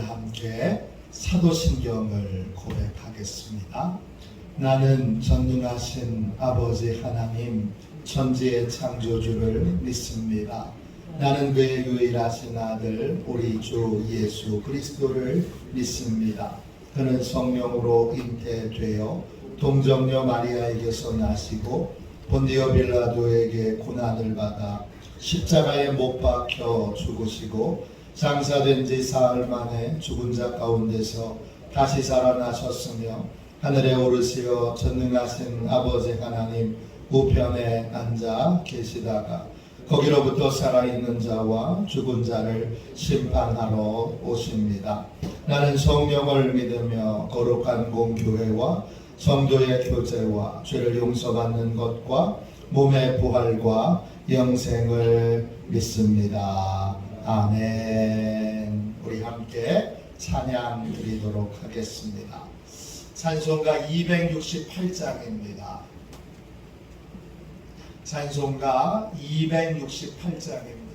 함께 사도신경을 고백하겠습니다. 나는 전능하신 아버지 하나님 천지의 창조주를 믿습니다. 나는 그의 유일하신 아들 우리 주 예수 그리스도를 믿습니다. 그는 성령으로 잉태되어 동정녀 마리아에게서 나시고 본디오 빌라도에게 고난을 받아 십자가에 못 박혀 죽으시고 장사된 지 사흘 만에 죽은 자 가운데서 다시 살아나셨으며 하늘에 오르시어 전능하신 아버지 하나님 우편에 앉아 계시다가 거기로부터 살아있는 자와 죽은 자를 심판하러 오십니다. 나는 성령을 믿으며 거룩한 공교회와 성도의 교제와 죄를 용서받는 것과 몸의 부활과 영생을 믿습니다. 아멘. 우리 함께 찬양 드리도록 하겠습니다. 찬송가 268장입니다. 찬송가 268장입니다.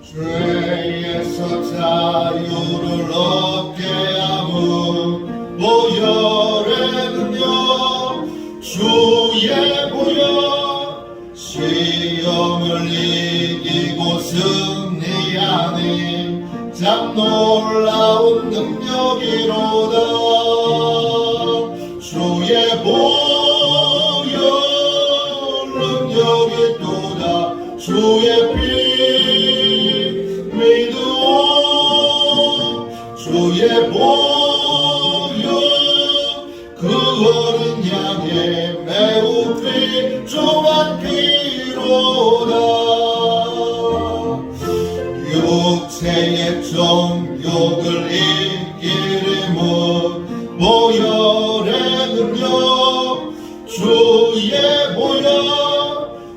죄에서 자유를 얻게 하면 보혈의 능력 주의 보혈 시험을 이기고 승리하니 참 놀라운 능력이로다. 주의 보혈 능력이 또다. 주의 피 믿어 주의 보혈 그 어린 양의 매우 귀중한 피로다. 육체의 정욕을 이기림은 보혈의 능력 주의 보혈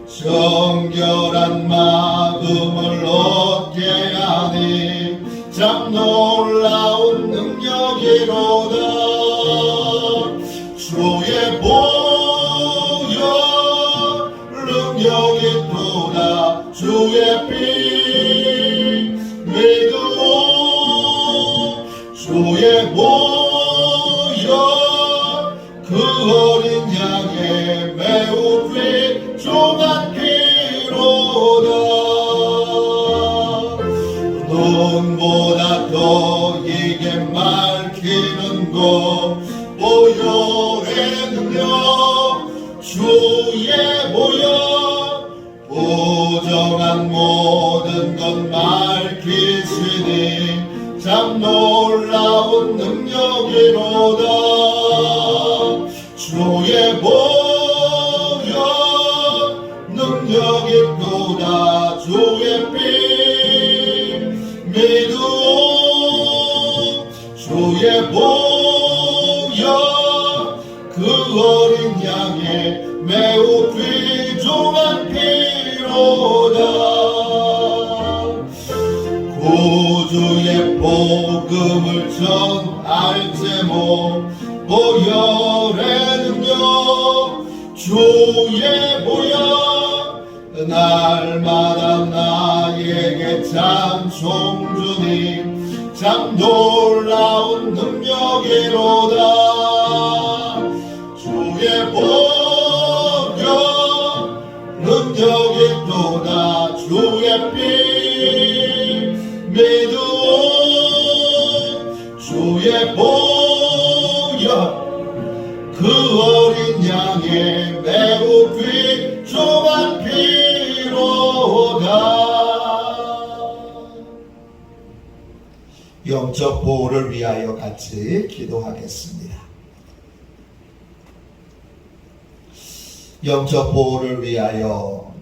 정결한 마음을 얻게 하니 참 놀라운 능력이로다. 주의 보혈 능력이 또다. 주의 피 믿어 주의 보혈 그 어린 양의 매우 귀중한 피로다. 눈보다 더 이게 맑히는 것 보혈의 능력 주의 보혈 부정한 모든 것 밝히시니 참 놀라운 능력이로다. 주의 보혈 능력이 또다. 주의 피 믿어 주의 보혈 그 어린 양의 매우 귀중한 피로다. 구주의 복음을 전할 제목 보혈의 능력 주의 보혈 날마다 나에게 찬송 주니 참 놀라운 능력이로다. 주의 보혈 능력이 또다. 주의 피 믿어 주의 보혈 그 어린 양의 매우 귀중한 피로다. 영적 보호를 위하여 같이 기도하겠습니다. 영적 보호를 위하여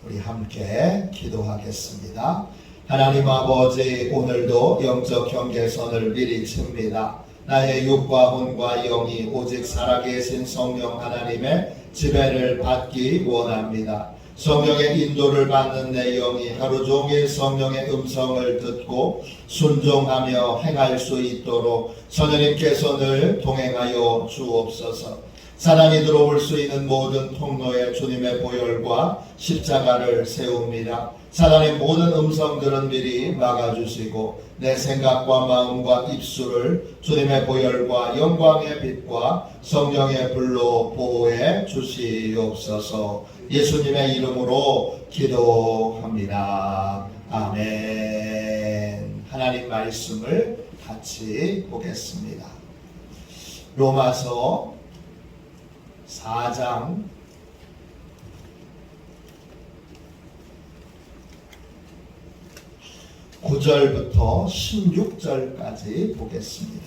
우리 함께 기도하겠습니다. 하나님 아버지, 오늘도 영적 경계선을 미리 칩니다. 나의 육과魂과 영이 오직 살아계신 성령 하나님의 지배를 받기 원합니다. 성령의 인도를 받는 내 영이 하루 종일 성령의 음성을 듣고 순종하며 행할 수 있도록 성령님께서 늘 동행하여 주옵소서. 사단이 들어올 수 있는 모든 통로에 주님의 보혈과 십자가를 세웁니다. 사단의 모든 음성들은 미리 막아주시고 내 생각과 마음과 입술을 주님의 보혈과 영광의 빛과 성령의 불로 보호해 주시옵소서. 예수님의 이름으로 기도합니다. 아멘. 하나님 말씀을 같이 보겠습니다. 로마서 4장 9절부터 16절까지 보겠습니다.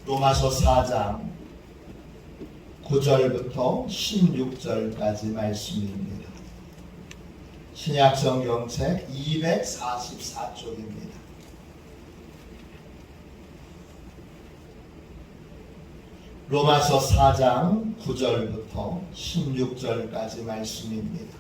로마서 4장 9절부터 16절까지 말씀입니다. 신약성경책 244쪽입니다. 로마서 4장 9절부터 16절까지 말씀입니다.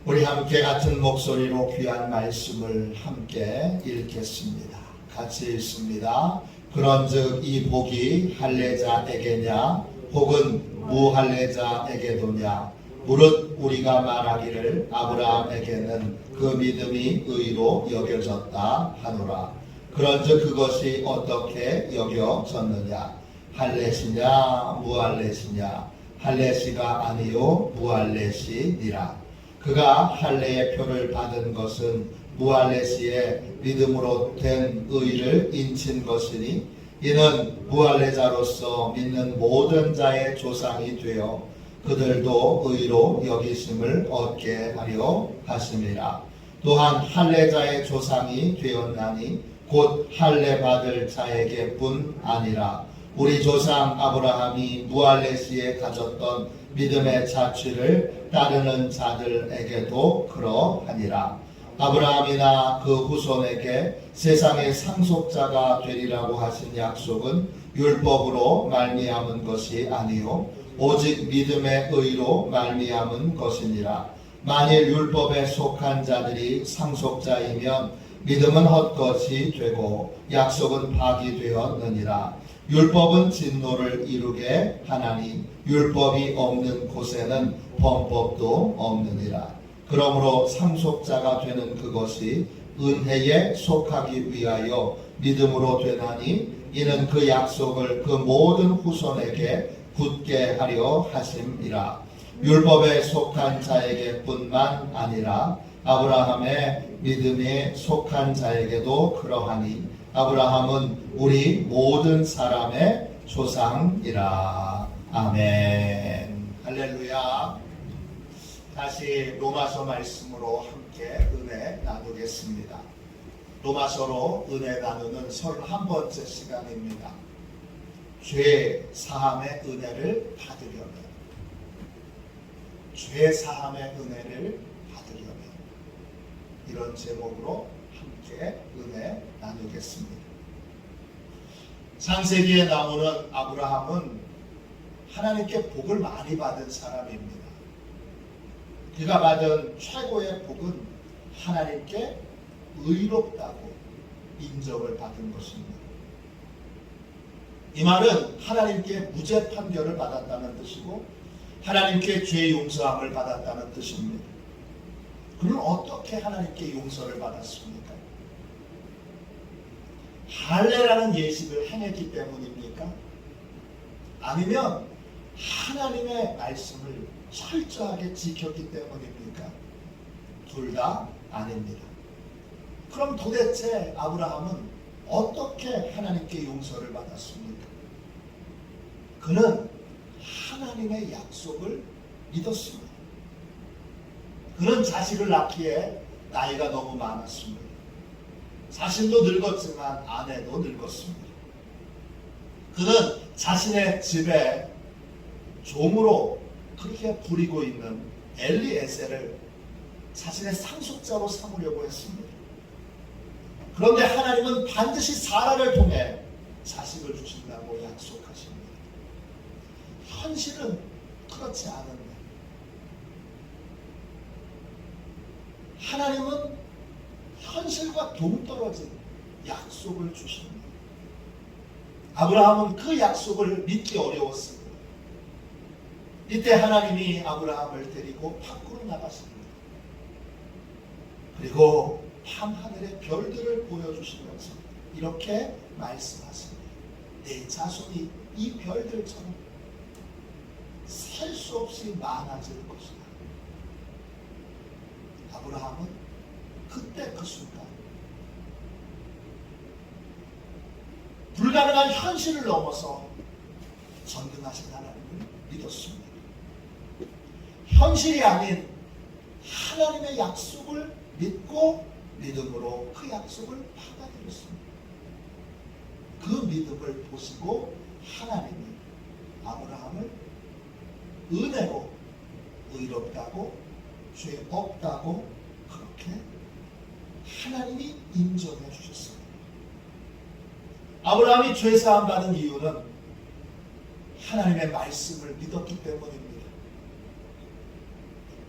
우리 함께 같은 목소리로 귀한 말씀을 함께 읽겠습니다. 같이 읽습니다. 그런즉 이 복이 할례자에게냐 혹은 무할례자에게도냐 무릇 우리가 말하기를 아브라함에게는 그 믿음이 의로 여겨졌다 하노라. 그런즉 그것이 어떻게 여겨졌느냐 할례시냐 무할례시냐 할례시가 아니요 무할례시니라. 그가 할례의 표를 받은 것은 무할례시의 믿음으로 된 의를 인친 것이니 이는 무할례자로서 믿는 모든 자의 조상이 되어 그들도 의로 여기심을 얻게 하려 하심이라. 또한 할례자의 조상이 되었나니 곧 할례 받을 자에게뿐 아니라 우리 조상 아브라함이 무할례시에 가졌던 믿음의 자취를 따르는 자들에게도 그러하니라. 아브라함이나 그 후손에게 세상의 상속자가 되리라고 하신 약속은 율법으로 말미암은 것이 아니요 오직 믿음의 의로 말미암은 것이니라. 만일 율법에 속한 자들이 상속자이면 믿음은 헛것이 되고 약속은 파기되었느니라. 율법은 진노를 이루게 하나니 율법이 없는 곳에는 범법도 없느니라. 그러므로 상속자가 되는 그것이 은혜에 속하기 위하여 믿음으로 되나니 이는 그 약속을 그 모든 후손에게 굳게 하려 하심이라. 율법에 속한 자에게뿐만 아니라 아브라함의 믿음에 속한 자에게도 그러하니 아브라함은 우리 모든 사람의 조상이라. 아멘. 할렐루야. 다시 로마서 말씀으로 함께 은혜 나누겠습니다. 로마서로 은혜 나누는 31번째 시간입니다. 죄 사함의 은혜를 받으려면, 죄 사함의 은혜를 받으려면, 이런 제목으로 함께 은혜 나누겠습니다. 창세기에 나오는 아브라함은 하나님께 복을 많이 받은 사람입니다. 그가 받은 최고의 복은 하나님께 의롭다고 인정을 받은 것입니다. 이 말은 하나님께 무죄 판결을 받았다는 뜻이고 하나님께 죄 용서함을 받았다는 뜻입니다. 그는 어떻게 하나님께 용서를 받았습니까? 할례라는 예식을 행했기 때문입니까? 아니면 하나님의 말씀을 철저하게 지켰기 때문입니까? 둘 다 아닙니다. 그럼 도대체 아브라함은 어떻게 하나님께 용서를 받았습니까? 그는 하나님의 약속을 믿었습니다. 그는 자식을 낳기에 나이가 너무 많았습니다. 자신도 늙었지만 아내도 늙었습니다. 그는 자신의 집에 종으로 그렇게 부리고 있는 엘리에셀을 자신의 상속자로 삼으려고 했습니다. 그런데 하나님은 반드시 사라를 통해 자식을 주신다고 약속하십니다. 현실은 그렇지 않은데 하나님은 현실과 동떨어진 약속을 주십니다. 아브라함은 그 약속을 믿기 어려웠습니다. 이때 하나님이 아브라함을 데리고 밖으로 나갔습니다. 그리고 밤하늘의 별들을 보여주시면서 이렇게 말씀하십니다. 내 자손이 이 별들처럼 셀 수 없이 많아질 것이다. 아브라함은 그때 그 순간 불가능한 현실을 넘어서 전능하신 하나님을 믿었습니다. 현실이 아닌 하나님의 약속을 믿고 믿음으로 그 약속을 받아들였습니다. 그 믿음을 보시고 하나님이 아브라함을 은혜로 의롭다고 죄 없다고 그렇게 하나님이 인정해 주셨습니다. 아브라함이 죄 사함 받은 이유는 하나님의 말씀을 믿었기 때문입니다.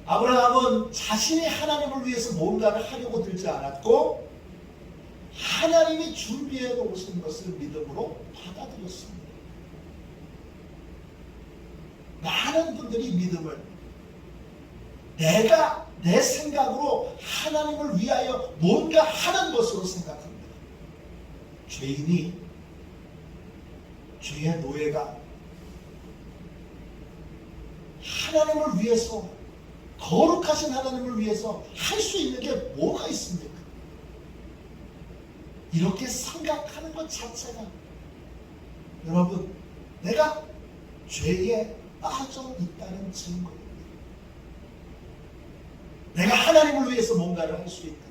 아브라함은 자신이 하나님을 위해서 뭔가를 하려고 들지 않았고 하나님이 준비해 놓으신 것을 믿음으로 받아들였습니다. 많은 분들이 믿음을 내가 내 생각으로 하나님을 위하여 뭔가 하는 것으로 생각합니다. 죄인이 죄의 노예가 하나님을 위해서 거룩하신 하나님을 위해서 할 수 있는 게 뭐가 있습니까? 이렇게 생각하는 것 자체가 여러분 내가 죄에 빠져 있다는 증거입니다. 내가 하나님을 위해서 뭔가를 할 수 있다.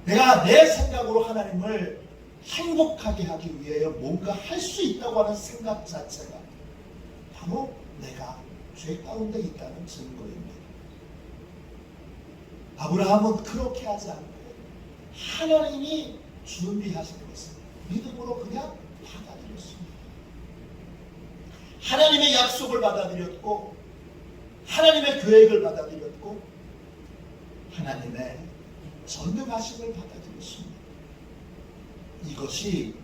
내가 내 생각으로 하나님을 행복하게 하기 위하여 뭔가 할 수 있다고 하는 생각 자체가 바로 내가 죄 가운데 있다는 증거입니다. 아브라함은 그렇게 하지 않고 하나님이 준비하신 것을 믿음으로 그냥 받아들였습니다. 하나님의 약속을 받아들였고 하나님의 계획을 받아들였고 하나님의 전능하심을 받아들였습니다. 이것이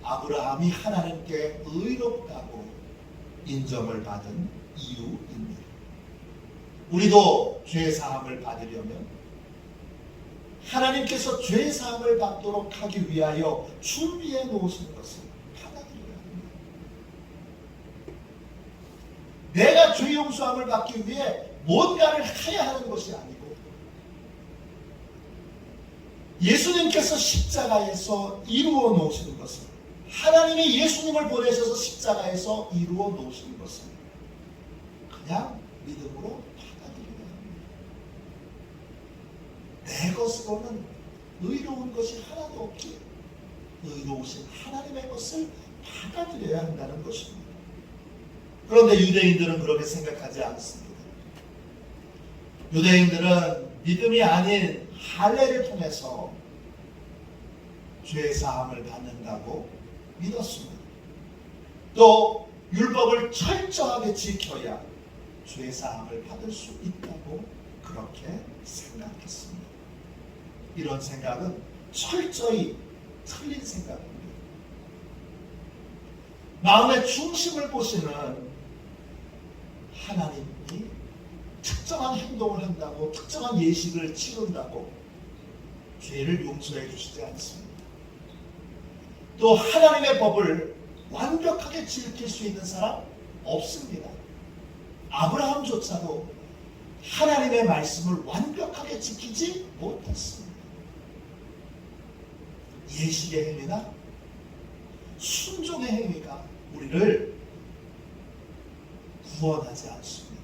아브라함이 하나님께 의롭다고 인정을 받은 이유입니다. 우리도 죄사함을 받으려면 하나님께서 죄사함을 받도록 하기 위하여 준비해 놓으신 것을 받아들여야 합니다. 내가 죄 용서함을 받기 위해 뭔가를 해야 하는 것이 아니고 예수님께서 십자가에서 이루어 놓으신 것을 하나님이 예수님을 보내셔서 십자가에서 이루어 놓으신 것을 그냥 믿음으로 받아들여야 합니다. 내 것으로는 의로운 것이 하나도 없기에 의로우신 하나님의 것을 받아들여야 한다는 것입니다. 그런데 유대인들은 그렇게 생각하지 않습니다. 유대인들은 믿음이 아닌 할례를 통해서 죄사함을 받는다고 믿었습니다. 또 율법을 철저하게 지켜야 죄사함을 받을 수 있다고 그렇게 생각했습니다. 이런 생각은 철저히 틀린 생각입니다. 마음의 중심을 보시는 하나님이 특정한 행동을 한다고 특정한 예식을 치른다고 죄를 용서해 주시지 않습니다. 또 하나님의 법을 완벽하게 지킬 수 있는 사람 없습니다. 아브라함조차도 하나님의 말씀을 완벽하게 지키지 못했습니다. 예식의 행위나 순종의 행위가 우리를 구원하지 않습니다.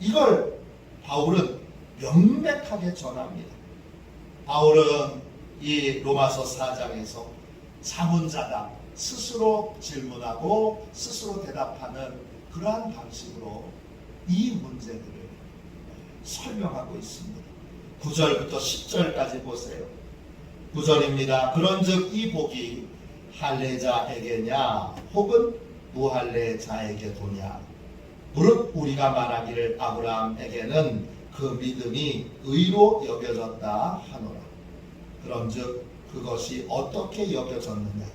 이걸 바울은 명백하게 전합니다. 바울은 이 로마서 4장에서 자문자다 스스로 질문하고 스스로 대답하는 그러한 방식으로 이 문제들을 설명하고 있습니다. 9절부터 10절까지 보세요. 9절입니다. 그런즉 이 복이 할례자에게냐 혹은 무할례 자에게 도냐? 무릇 우리가 말하기를 아브라함에게는 그 믿음이 의로 여겨졌다 하노라. 그런즉 그것이 어떻게 여겨졌느냐?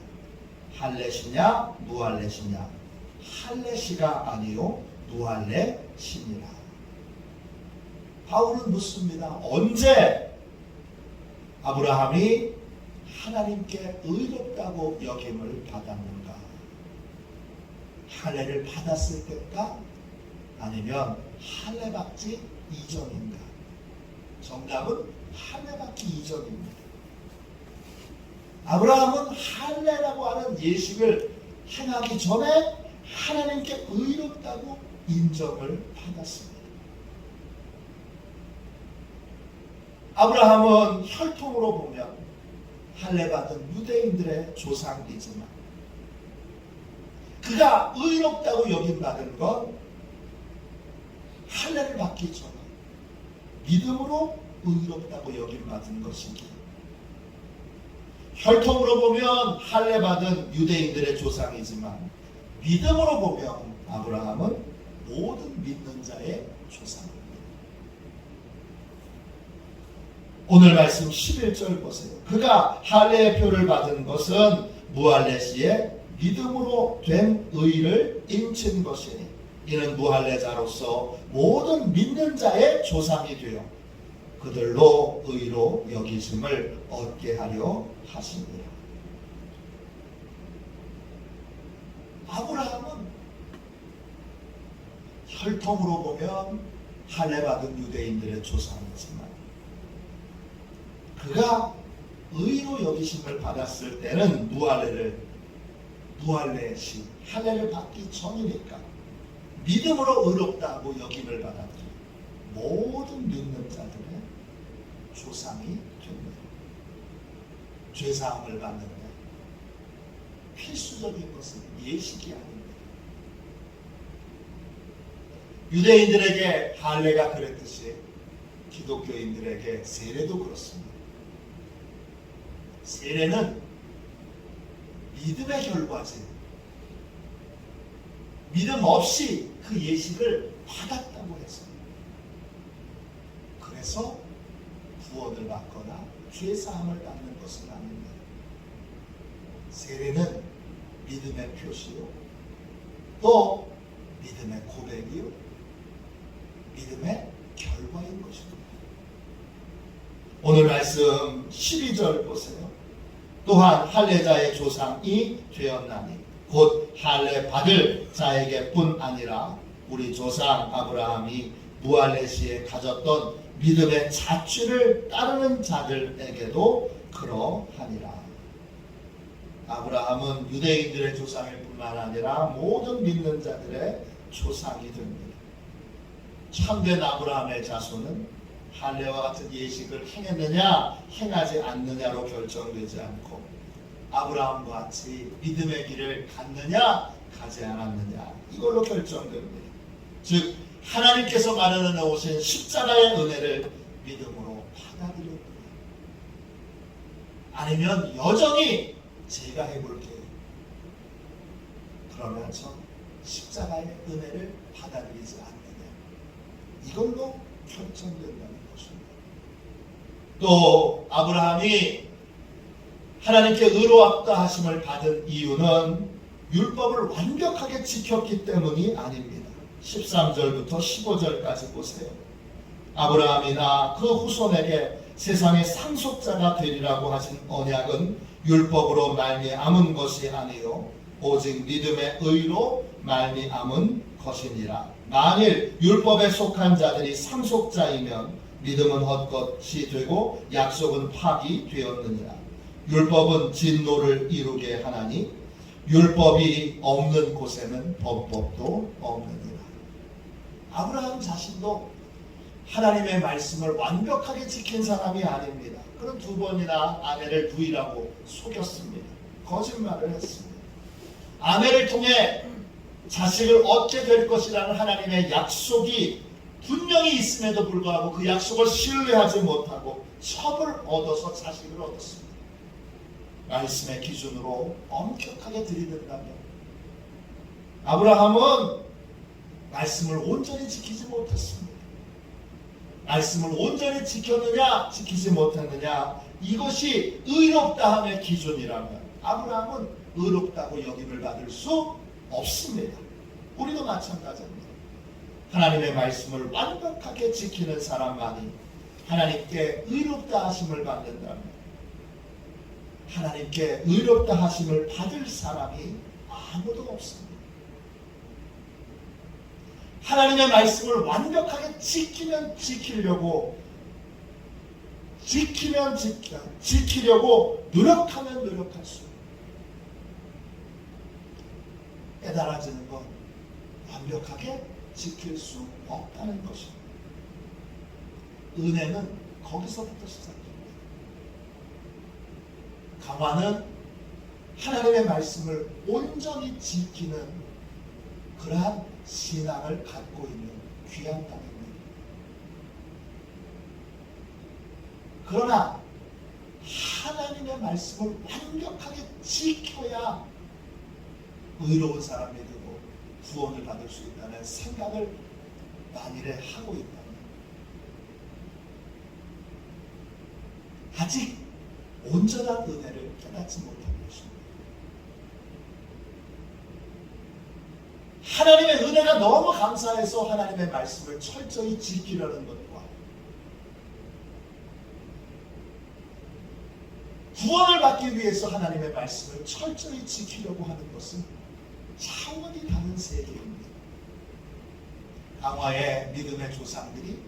할례시냐 무할례시냐? 할례시가 아니요 무할례시니라. 바울은 묻습니다. 언제 아브라함이 하나님께 의롭다고 여김을 받았는가? 할례를 받았을 때인가? 아니면 할례 받지 이전인가? 정답은 할례 받기 이전입니다. 아브라함은 할례라고 하는 예식을 행하기 전에 하나님께 의롭다고 인정을 받았습니다. 아브라함은 혈통으로 보면 할례 받은 유대인들의 조상이지만 그가 의롭다고 여김받은 건 할례를 받기 전에 믿음으로 의롭다고 여김받은 것이기, 혈통으로 보면 할례 받은 유대인들의 조상이지만 믿음으로 보면 아브라함은 모든 믿는 자의 조상입니다. 오늘 말씀 11절 보세요. 그가 할례의 표를 받은 것은 무할례시에 믿음으로 된 의를 인친 것이니 이는 무할례자로서 모든 믿는 자의 조상이 되어 그들로 의로 여기심을 얻게 하려 하십니다. 아브라함은 혈통으로 보면 할례 받은 유대인들의 조상이지만 그가 의로 여기심을 받았을 때는 무할례시 할례를 받기 전이니까 믿음으로 의롭다고 여김을 받았죠. 모든 믿는 자들의 조상이 됩니다. 죄사함을 받는데 필수적인 것은 예식이 아닙니다. 유대인들에게 할례가 그랬듯이 기독교인들에게 세례도 그렇습니다. 세례는 믿음의 결과지, 믿음 없이 그 예식을 받았다고 해서 그래서 구원을 받거나 죄사함을 받는 것은 아닙니다. 세례는 믿음의 표시요, 또 믿음의 고백이요, 믿음의 결과인 것입니다. 오늘 말씀 12절 보세요. 또한 할례자의 조상이 되었나니 곧 할례 받을 자에게뿐 아니라 우리 조상 아브라함이 무할례시에 가졌던 믿음의 자취를 따르는 자들에게도 그러하니라. 아브라함은 유대인들의 조상일 뿐만 아니라 모든 믿는 자들의 조상이 됩니다. 참된 아브라함의 자손은 할례와 같은 예식을 행했느냐 행하지 않느냐로 결정되지 않고 아브라함과 같이 믿음의 길을 갔느냐 가지 않았느냐 이걸로 결정됩니다. 즉 하나님께서 마련해 놓으신 십자가의 은혜를 믿음으로 받아들였느냐, 아니면 여전히 제가 해볼게요, 그러면서 십자가의 은혜를 받아들이지 않느냐, 이걸로 결정된다는 것입니다. 또 아브라함이 하나님께 의로웠다 하심을 받은 이유는 율법을 완벽하게 지켰기 때문이 아닙니다. 13절부터 15절까지 보세요. 아브라함이나 그 후손에게 세상의 상속자가 되리라고 하신 언약은 율법으로 말미암은 것이 아니요 오직 믿음의 의로 말미암은 것이니라. 만일 율법에 속한 자들이 상속자이면 믿음은 헛것이 되고 약속은 파기되었느니라. 율법은 진노를 이루게 하나니 율법이 없는 곳에는 법도 없느니라. 아브라함 자신도 하나님의 말씀을 완벽하게 지킨 사람이 아닙니다. 그런 두 번이나 아내를 부인하고 속였습니다. 거짓말을 했습니다. 아내를 통해 자식을 얻게 될 것이라는 하나님의 약속이 분명히 있음에도 불구하고 그 약속을 신뢰하지 못하고 첩을 얻어서 자식을 얻었습니다. 말씀의 기준으로 엄격하게 들이댄다면 아브라함은 말씀을 온전히 지키지 못했습니다. 말씀을 온전히 지켰느냐 지키지 못했느냐, 이것이 의롭다함의 기준이라면 아브라함은 의롭다고 여김을 받을 수 없습니다. 우리도 마찬가지입니다. 하나님의 말씀을 완벽하게 지키는 사람만이 하나님께 의롭다 하심을 받는다면, 하나님께 의롭다 하심을 받을 사람이 아무도 없습니다. 하나님의 말씀을 완벽하게 지키려고 노력하면 노력할수록 깨달아지는 건 완벽하게 지킬 수 없다는 것입니다. 은혜는 거기서부터 시작됩니다. 강화는 하나님의 말씀을 온전히 지키는 그러한 신앙을 갖고 있는 귀한 땅입니다. 그러나 하나님의 말씀을 완벽하게 지켜야 의로운 사람이 되고 구원을 받을 수 있다는 생각을 만일에 하고 있다면, 아직 온전한 은혜를 깨닫지 못한 것입니다. 하나님의 은혜가 너무 감사해서 하나님의 말씀을 철저히 지키려는 것과 구원을 받기 위해서 하나님의 말씀을 철저히 지키려고 하는 것은 차원이 다른 세계입니다. 강화의 믿음의 조상들이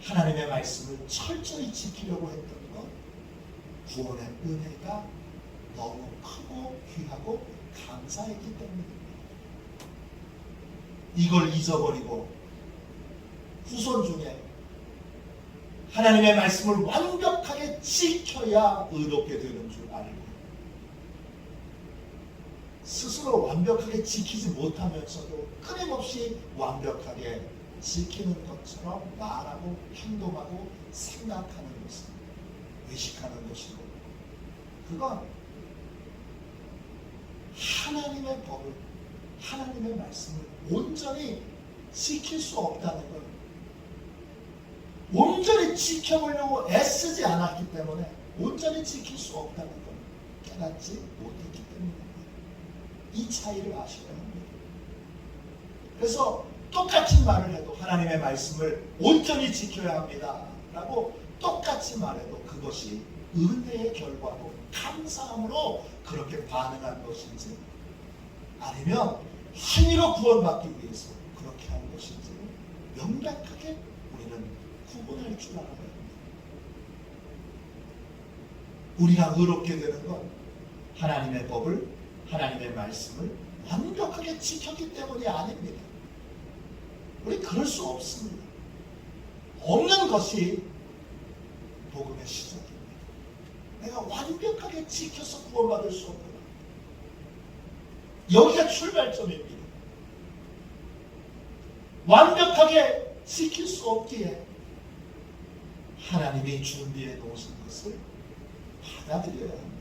하나님의 말씀을 철저히 지키려고 했던 것, 구원의 은혜가 너무 크고 귀하고 감사했기 때문입니다. 이걸 잊어버리고 후손 중에 하나님의 말씀을 완벽하게 지켜야 의롭게 되는 줄 알고 스스로 완벽하게 지키지 못하면서도 끊임없이 완벽하게 지키는 것처럼 말하고 행동하고 생각하는 것은 외식하는 것이고, 그건 하나님의 법을, 하나님의 말씀을 온전히 지킬 수 없다는 걸, 온전히 지켜보려고 애쓰지 않았기 때문에 온전히 지킬 수 없다는 걸 깨닫지 못했기 때문입니다. 이 차이를 아셔야 합니다. 그래서 똑같은 말을 해도 하나님의 말씀을 온전히 지켜야 합니다 라고 똑같이 말해도 그것이 은혜의 결과로 감사함으로 그렇게 반응한 것인지, 아니면 행위로 구원받기 위해서 그렇게 한 것인지 명백하게 우리는 구분할 줄 알아야 합니다. 우리가 의롭게 되는 건 하나님의 법을, 하나님의 말씀을 완벽하게 지켰기 때문이 아닙니다. 우리 그럴 수 없습니다. 없는 것이 복음의 시작입니다. 내가 완벽하게 지켜서 구원받을 수 없구나. 여기가 출발점입니다. 완벽하게 지킬 수 없기에 하나님이 준비해 놓으신 것을 받아들여야 합니다.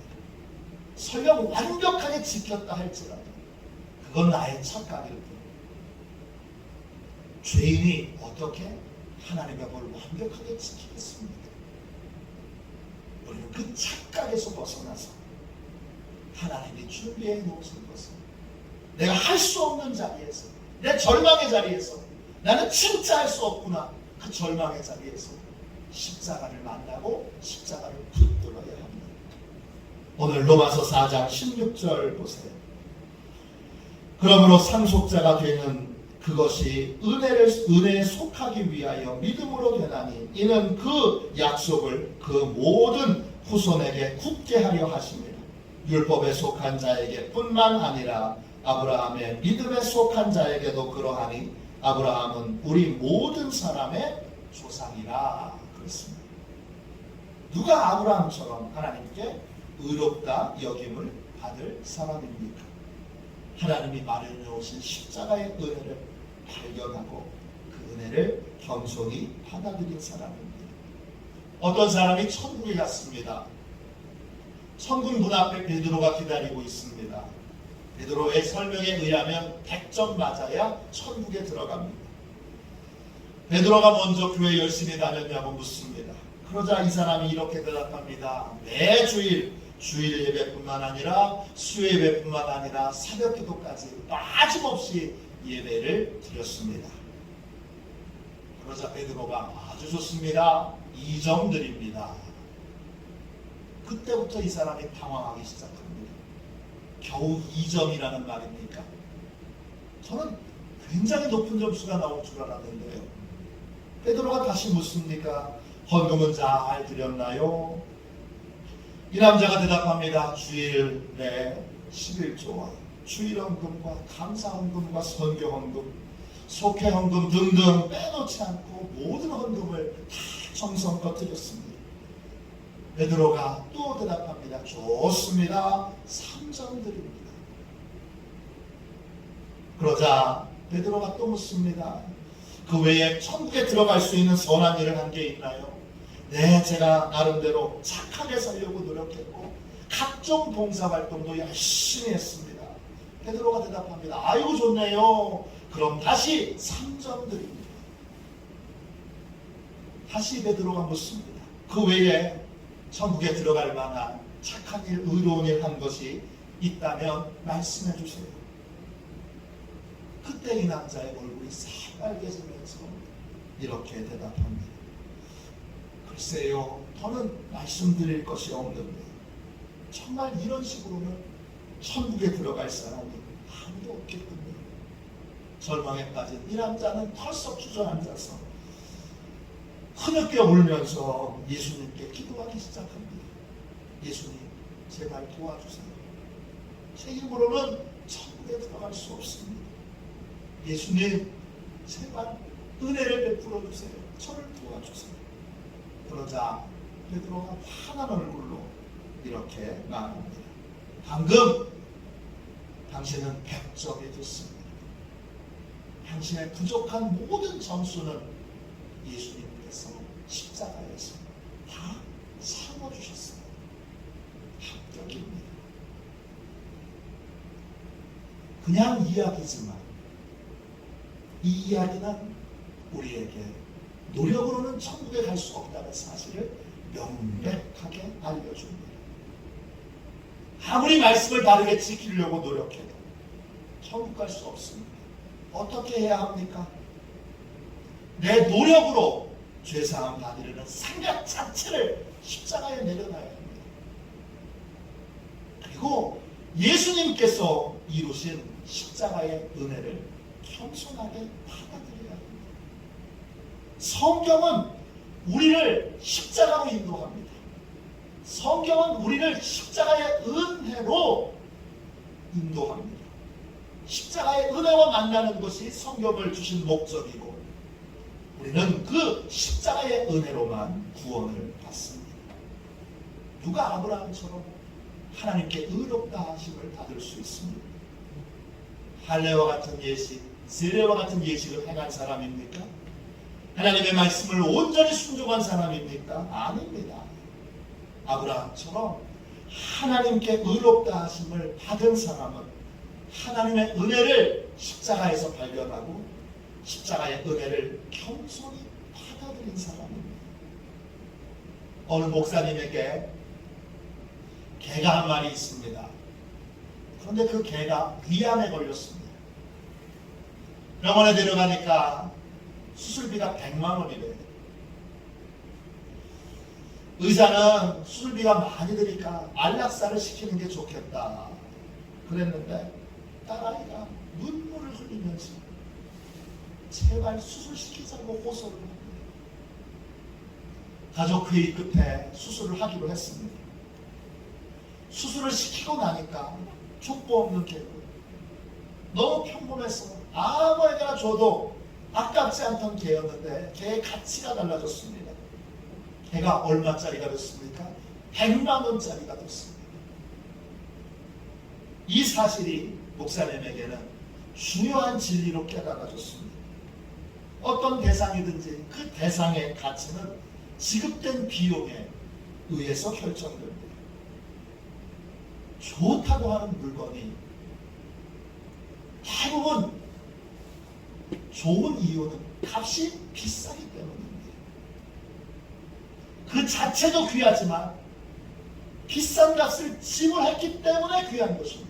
설령 완벽하게 지켰다 할지라도 그건 나의 착각일 뿐. 죄인이 어떻게 하나님의 법을 완벽하게 지키겠습니까? 우리는 그 착각에서 벗어나서 하나님이 준비해 놓으신 것을 내가 할 수 없는 자리에서, 내 절망의 자리에서, 나는 진짜 할 수 없구나, 그 절망의 자리에서 십자가를 만나고 십자가를 붙들어야 합니다. 오늘 로마서 4장 16절 보세요. 그러므로 상속자가 되는 그것이 은혜에 속하기 위하여 믿음으로 되나니, 이는 그 약속을 그 모든 후손에게 굳게 하려 하심이라. 율법에 속한 자에게 뿐만 아니라 아브라함의 믿음에 속한 자에게도 그러하니 아브라함은 우리 모든 사람의 조상이라 그랬습니다. 누가 아브라함처럼 하나님께 의롭다 여김을 받을 사람입니까? 하나님이 마련해 오신 십자가의 은혜를 발견하고 그 은혜를 겸손히 받아들인 사람입니다. 어떤 사람이 천국에 갔습니다. 천국 문 앞에 베드로가 기다리고 있습니다. 베드로의 설명에 의하면 100점 맞아야 천국에 들어갑니다. 베드로가 먼저 교회 열심히 다녔냐고 묻습니다. 그러자 이 사람이 이렇게 대답합니다. 매주일 주일 예배뿐만 아니라 수요 예배뿐만 아니라 새벽 기도까지 빠짐없이 예배를 드렸습니다. 그러자 베드로가 아주 좋습니다. 2점 드립니다. 그때부터 이 사람이 당황하기 시작합니다. 겨우 2점이라는 말입니까? 저는 굉장히 높은 점수가 나올 줄 알았는데요. 베드로가 다시 묻습니까? 헌금은 잘 드렸나요? 이 남자가 대답합니다. 주일 내 11조와 주일 헌금과 감사 헌금과 선교 헌금, 속회 헌금 등등 빼놓지 않고 모든 헌금을 다 정성껏 드렸습니다. 베드로가 또 대답합니다. 좋습니다. 3점 드립니다. 그러자 베드로가 또 묻습니다. 그 외에 천국에 들어갈 수 있는 선한 일을 한 게 있나요? 네, 제가 나름대로 착하게 살려고 노력했고 각종 봉사활동도 열심히 했습니다. 베드로가 대답합니다. 아이고 좋네요. 그럼 다시 3점 드립니다. 다시 베드로가 묻습니다. 그 외에 천국에 들어갈 만한 착한 일, 의로운 일 한 것이 있다면 말씀해 주세요. 그때 이 남자의 얼굴이 새빨개지면서 이렇게 대답합니다. 글쎄요, 저는 말씀드릴 것이 없는데 정말 이런 식으로는 천국에 들어갈 사람이 아무도 없겠군요. 절망에 빠진 이 남자는 털썩 주저앉아서 흐느껴 울면서 예수님께 기도하기 시작합니다. 예수님, 제발 도와주세요. 제 힘으로는 천국에 들어갈 수 없습니다. 예수님, 제발 은혜를 베풀어 주세요. 저를 도와주세요. 그러자 베드로가 환한 얼굴로 이렇게 말합니다. 방금 당신은 100점이 됐습니다. 당신의 부족한 모든 점수는 예수님께서 십자가에서 다 참아주셨습니다. 합격입니다. 그냥 이야기지만 이 이야기는 우리에게 노력으로는 천국에 갈 수 없다는 사실을 명백하게 알려줍니다. 아무리 말씀을 바르게 지키려고 노력해도 천국 갈 수 없습니다. 어떻게 해야 합니까? 내 노력으로 죄사함 받으려는 생각 자체를 십자가에 내려놔야 합니다. 그리고 예수님께서 이루신 십자가의 은혜를 겸손하게 받아들여야 합니다. 성경은 우리를 십자가로 인도합니다. 성경은 우리를 십자가의 은혜로 인도합니다. 십자가의 은혜와 만나는 것이 성경을 주신 목적이고 우리는 그 십자가의 은혜로만 구원을 받습니다. 누가 아브라함처럼 하나님께 의롭다 하심을 받을 수 있습니다. 할례와 같은 예식, 세례와 같은 예식을 행한 사람입니까? 하나님의 말씀을 온전히 순종한 사람입니까? 아닙니다. 아브라함처럼 하나님께 의롭다 하심을 받은 사람은 하나님의 은혜를 십자가에서 발견하고 십자가의 은혜를 겸손히 받아들인 사람입니다. 어느 목사님에게 개가 한 마리 있습니다. 그런데 그 개가 위암에 걸렸습니다. 병원에 데려가니까 수술비가 100만 원이래요. 의사는 수술비가 많이 드니까 안락사를 시키는 게 좋겠다 그랬는데 딸아이가 눈물을 흘리면서 제발 수술시키자고 호소를 합니다. 가족회의 끝에 수술을 하기로 했습니다. 수술을 시키고 나니까 족보 없는 개고 너무 평범해서 아무에게나 줘도 아깝지 않던 개였는데 개의 가치가 달라졌습니다. 개가 얼마짜리가 됐습니까? 100만 원짜리가 됐습니다. 이 사실이 목사님에게는 중요한 진리로 깨달아졌습니다. 어떤 대상이든지 그 대상의 가치는 지급된 비용에 의해서 결정됩니다. 좋다고 하는 물건이 대부분 좋은 이유는 값이 비싸기 때문입니다. 그 자체도 귀하지만 비싼 값을 지불했기 때문에 귀한 것입니다.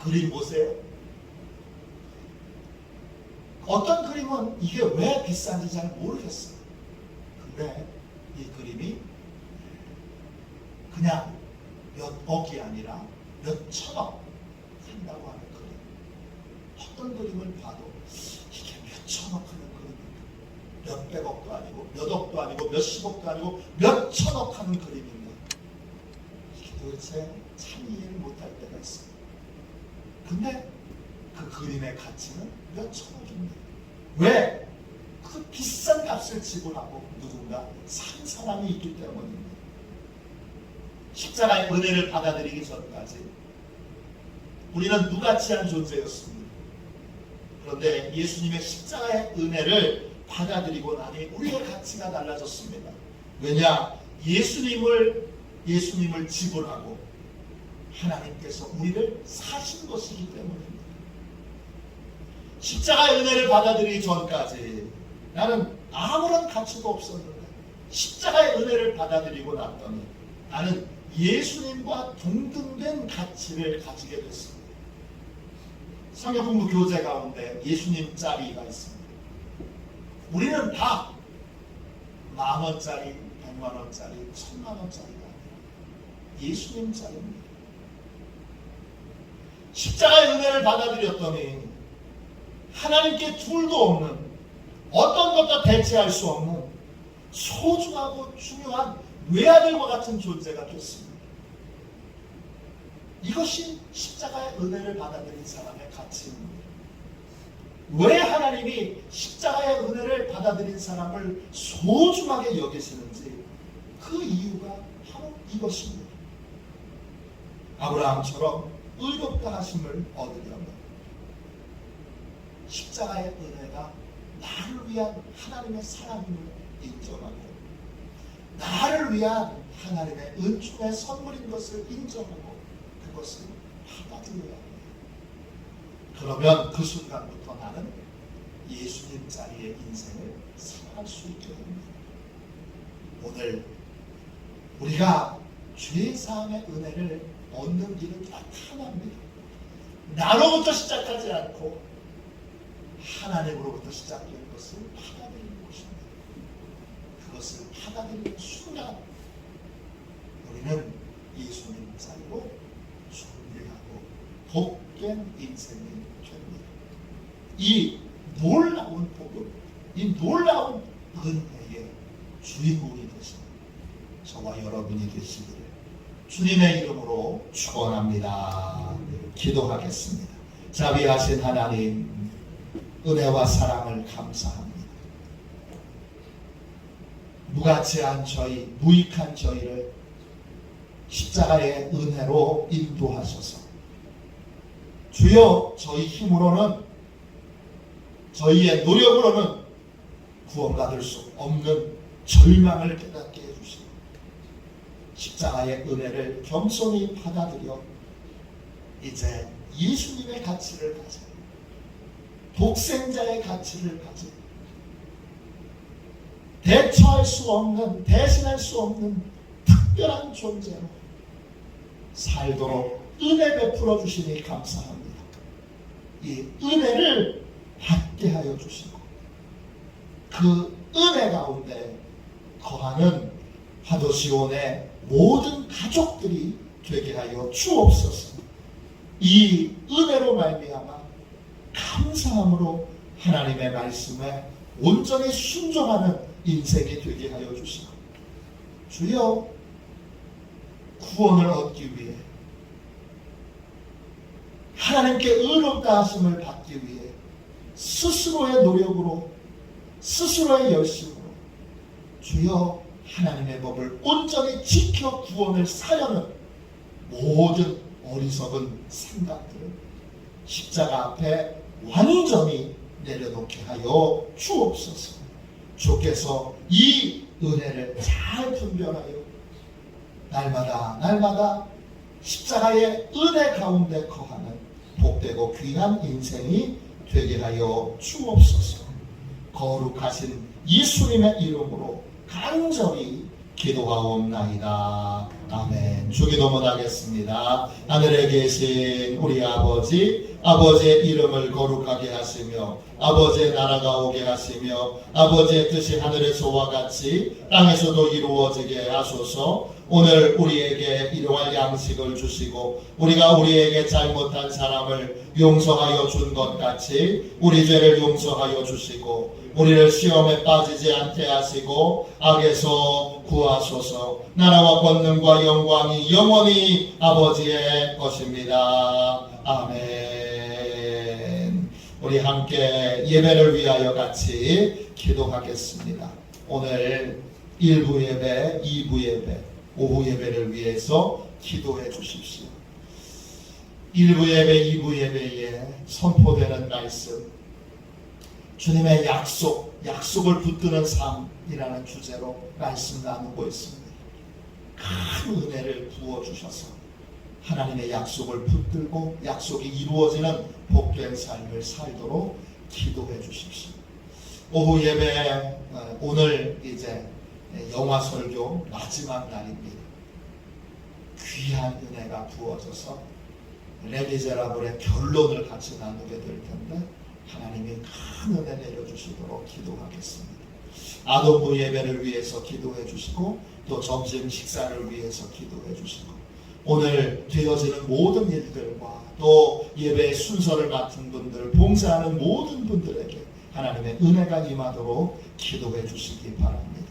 그림 보세요. 어떤 그림은 이게 왜 비싼지 잘 모르겠어요. 근데 이 그림이 그냥 몇 억이 아니라 몇 천억 한다고 하는 그림. 어떤 그림을 봐도 이게 몇 천억 하는 그림입니다. 몇 백억도 아니고 몇 억도 아니고 몇십억도 아니고 몇 천억 하는 그림입니다. 이게 도대체 참 이해를 못할 때가 있어요. 근데 그 그림의 가치는 몇 천억입니다. 왜? 그 비싼 값을 지불하고 누군가 산 사람이 있기 때문입니다. 십자가의 은혜를 받아들이기 전까지 우리는 무가치한 존재였습니다. 그런데 예수님의 십자가의 은혜를 받아들이고 나니 우리의 가치가 달라졌습니다. 왜냐? 예수님을 지불하고 하나님께서 우리를 사신 것이기 때문입니다. 십자가의 은혜를 받아들이기 전까지 나는 아무런 가치도 없었는데 십자가의 은혜를 받아들이고 났더니 나는 예수님과 동등된 가치를 가지게 됐습니다. 성경공부 교재 가운데 예수님 짜리가 있습니다. 우리는 다 10,000원짜리, 100만원짜리, 1000만원짜리가 아니라 예수님 짜리입니다. 십자가의 은혜를 받아들였더니 하나님께 둘도 없는, 어떤 것도 대체할 수 없는 소중하고 중요한 외아들과 같은 존재가 됐습니다. 이것이 십자가의 은혜를 받아들인 사람의 가치입니다. 왜 하나님이 십자가의 은혜를 받아들인 사람을 소중하게 여기시는지 그 이유가 바로 이것입니다. 아브라함처럼 의롭다 하심을 얻으려면 십자가의 은혜가 나를 위한 하나님의 사랑임을 인정하고 나를 위한 하나님의 은총의 선물인 것을 인정하고 그것을 받아들여야 합니다. 그러면 그 순간부터 나는 예수님 자리의 인생을 살아갈 수 있게 됩니다. 오늘 우리가 죄사함의 은혜를 얻는 길은 딱 하나입니다. 나로부터 시작하지 않고 하나님으로부터 시작된 것을 받아들이는 것입니다. 그것을 받아들이는 순간 우리는 예수님 자리로 준비하고 복된 인생이 됩니다. 이 놀라운 복음, 이 놀라운 은혜의 주인공이 되신 저와 여러분이 되시기를 주님의 이름으로 축원합니다. 기도하겠습니다. 자비하신 하나님, 은혜와 사랑을 감사합니다. 무가치한 저희, 무익한 저희를 십자가의 은혜로 인도하셔서 주여 저희 힘으로는, 저희의 노력으로는 구원받을 수 없는 절망을 깨닫게 해주시고 십자가의 은혜를 겸손히 받아들여 이제 예수님의 가치를 가져, 독생자의 가치를 가져, 대처할 수 없는, 대신할 수 없는 특별한 존재로 살도록 은혜 베풀어 주시니 감사합니다. 이 은혜를 받게 하여 주시고 그 은혜 가운데 거하는 하도시온의 모든 가족들이 되게 하여 주옵소서. 이 은혜로 말미암아 감사함으로 하나님의 말씀에 온전히 순종하는 인생이 되게 하여 주시고 주여 구원을 얻기 위해 하나님께 의롭다 하심을 받기 위해 스스로의 노력으로 스스로의 열심으로 주여 하나님의 법을 온전히 지켜 구원을 사려는 모든 어리석은 생각들을 십자가 앞에 완전히 내려놓게 하여 주옵소서. 주께서 이 은혜를 잘 분별하여 날마다 십자가의 은혜 가운데 거하는 복되고 귀한 인생이 되게 하여 주옵소서. 거룩하신 예수님의 이름으로 간절히 기도하옵나이다. 아멘. 주기도문 하겠습니다. 하늘에 계신 우리 아버지, 아버지의 이름을 거룩하게 하시며 아버지의 나라가 오게 하시며 아버지의 뜻이 하늘에서와 같이 땅에서도 이루어지게 하소서. 오늘 우리에게 일용할 양식을 주시고 우리가 우리에게 잘못한 사람을 용서하여 준 것 같이 우리 죄를 용서하여 주시고 우리를 시험에 빠지지 않게 하시고 악에서 구하소서. 나라와 권능과 영광이 영원히 아버지의 것입니다. 아멘. 우리 함께 예배를 위하여 같이 기도하겠습니다. 오늘 1부 예배, 2부 예배, 오후 예배를 위해서 기도해 주십시오. 1부 예배, 2부 예배에 선포되는 말씀, 주님의 약속을 붙드는 삶이라는 주제로 말씀 나누고 있습니다. 큰 은혜를 부어주셔서 하나님의 약속을 붙들고 약속이 이루어지는 복된 삶을 살도록 기도해 주십시오. 오후 예배, 오늘 이제 영화 설교 마지막 날입니다. 귀한 은혜가 부어져서 레미제라블의 결론을 같이 나누게 될 텐데 하나님이 큰 은혜 내려주시도록 기도하겠습니다. 아동부 예배를 위해서 기도해 주시고 또 점심 식사를 위해서 기도해 주시고 오늘 되어지는 모든 일들과 또 예배의 순서를 맡은 분들, 봉사하는 모든 분들에게 하나님의 은혜가 임하도록 기도해 주시기 바랍니다.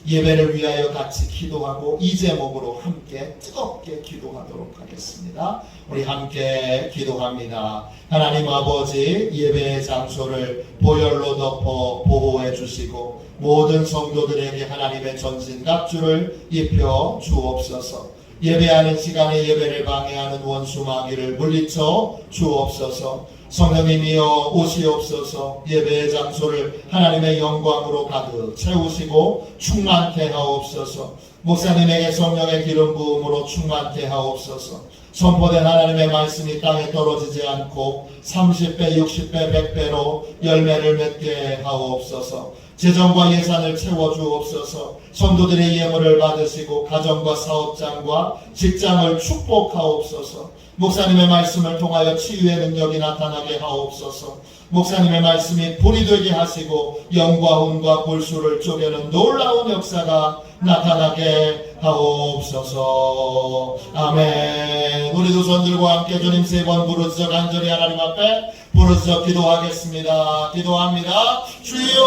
예배를 위하여 같이 기도하고 이 제목으로 함께 뜨겁게 기도하도록 하겠습니다. 우리 함께 기도합니다. 하나님 아버지, 예배의 장소를 보혈로 덮어 보호해 주시고 모든 성도들에게 하나님의 전신갑주를 입혀 주옵소서. 예배하는 시간에 예배를 방해하는 원수 마귀를 물리쳐 주옵소서. 성령님이여 오시옵소서. 예배의 장소를 하나님의 영광으로 가득 채우시고 충만케 하옵소서. 목사님에게 성령의 기름 부음으로 충만케 하옵소서. 선포된 하나님의 말씀이 땅에 떨어지지 않고 30배, 60배, 100배로 열매를 맺게 하옵소서. 재정과 예산을 채워주옵소서. 성도들의 예물을 받으시고 가정과 사업장과 직장을 축복하옵소서. 목사님의 말씀을 통하여 치유의 능력이 나타나게 하옵소서. 목사님의 말씀이 불이 되게 하시고 영과 혼과 골수를 쪼개는 놀라운 역사가 나타나게 하옵소서. 아멘. 우리도 손들과 함께 주님 3번 부르짖어 간절히 하나님 앞에 부르짖어 기도하겠습니다. 기도합니다. 주여